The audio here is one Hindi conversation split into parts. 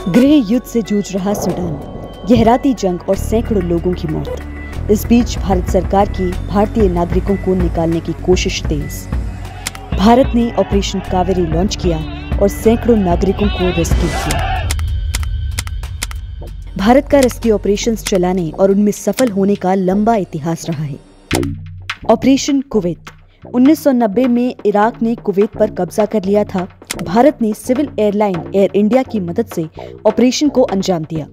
गृह युद्ध से जूझ रहा सूडान, गहराती जंग और सैकड़ों लोगों की मौत। इस बीच भारत सरकार की भारतीय नागरिकों को निकालने की कोशिश तेज। भारत ने ऑपरेशन कावेरी लॉन्च किया और सैकड़ों नागरिकों को रेस्क्यू किया। भारत का रेस्क्यू ऑपरेशंस चलाने और उनमें सफल होने का लंबा इतिहास रहा है। ऑपरेशन कुवैत 1990 में इराक ने कुवैत पर कब्जा कर लिया था। भारत ने सिविल एयरलाइन एयर इंडिया की मदद से ऑपरेशन को अंजाम दिया।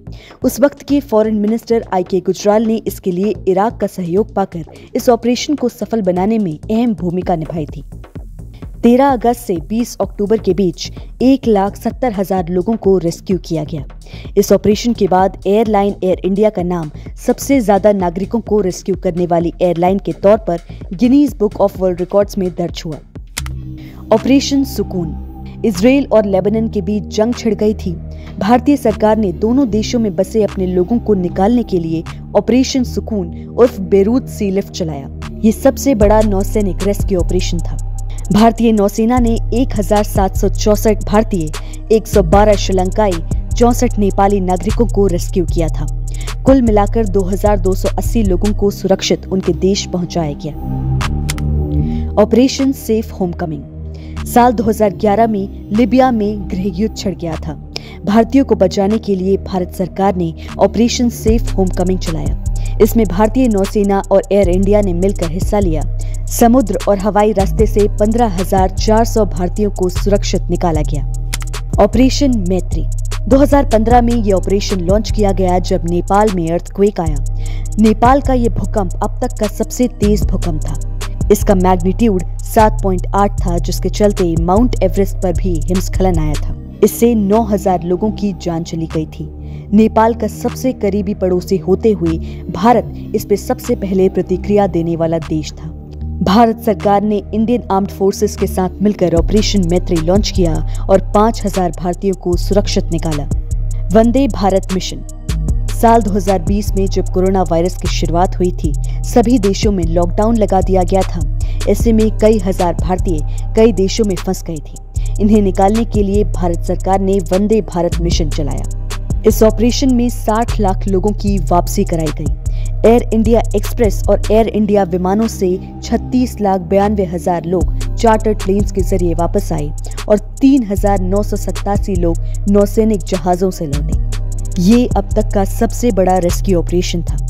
उस वक्त के फॉरेन मिनिस्टर आई.के. गुजराल ने इसके लिए इराक का सहयोग पाकर इस ऑपरेशन को सफल बनाने में अहम भूमिका निभाई थी। 13 अगस्त से 20 अक्टूबर के बीच 1,70,000 लोगों को रेस्क्यू किया गया। इस ऑपरेशन के बाद एयरलाइन एयर इंडिया का नाम सबसे ज्यादा नागरिकों को रेस्क्यू करने वाली एयरलाइन के तौर पर Guinness book of world records में दर्ज हुआ। ऑपरेशन सुकून। इजराइल और लेबनान के बीच जंग छिड़ गई थी। भारतीय सरकार ने दोनों देशों में बसे अपने लोगों को निकालने के लिए ऑपरेशन सुकून उर्फ बेरूत सी लिफ्ट चलाया। ये सबसे बड़ा नौसैनिक रेस्क्यू ऑपरेशन था। भारतीय नौसेना ने 1,764 भारतीय, 112 श्रीलंकाई, 64 नेपाली नागरिकों को रेस्क्यू किया था। कुल मिलाकर 2,280 लोगों को सुरक्षित उनके देश पहुंचाया गया। Operation safe Homecoming. साल 2011 में लिबिया में गृह युद्ध छिड़ गया था। भारतीयों को बचाने के लिए भारत सरकार ने ऑपरेशन सेफ होमकमिंग चलाया। इसमें भारतीय नौसेना और एयर इंडिया ने मिलकर हिस्सा लिया। समुद्र और हवाई रास्ते से 15,400 भारतीयों को सुरक्षित निकाला गया। ऑपरेशन मैत्री। 2015 में यह ऑपरेशन लॉन्च किया गया जब नेपाल में अर्थक्वेक आया। नेपाल का यह भूकंप अब तक का सबसे तेज भूकंप था। इसका मैग्नीट्यूड 7.8 था, जिसके चलते माउंट एवरेस्ट पर भी हिमस्खलन आया था। इससे 9,000 लोगों की जान चली गई थी। नेपाल का सबसे करीबी पड़ोसी होते हुए भारत इस पे सबसे पहले प्रतिक्रिया देने वाला देश था। भारत सरकार ने इंडियन आर्म्ड फोर्सेस के साथ मिलकर ऑपरेशन मैत्री लॉन्च किया और 5,000 भारतीयों को सुरक्षित निकाला। वंदे भारत मिशन। साल 2020 में जब कोरोना वायरस की शुरुआत हुई थी, सभी देशों में लॉकडाउन लगा दिया गया था। ऐसे में कई हजार भारतीय कई देशों में फंस गए थे। इन्हें निकालने के लिए भारत सरकार ने वंदे भारत मिशन चलाया। इस ऑपरेशन में 60 लाख लोगों की वापसी कराई गई। एयर इंडिया एक्सप्रेस और एयर इंडिया विमानों से 36,92,000 लोग चार्टर्ड प्लेन्स के जरिए वापस आए और 3,987 लोग नौसैनिक जहाजों से लौटे। ये अब तक का सबसे बड़ा रेस्क्यू ऑपरेशन था।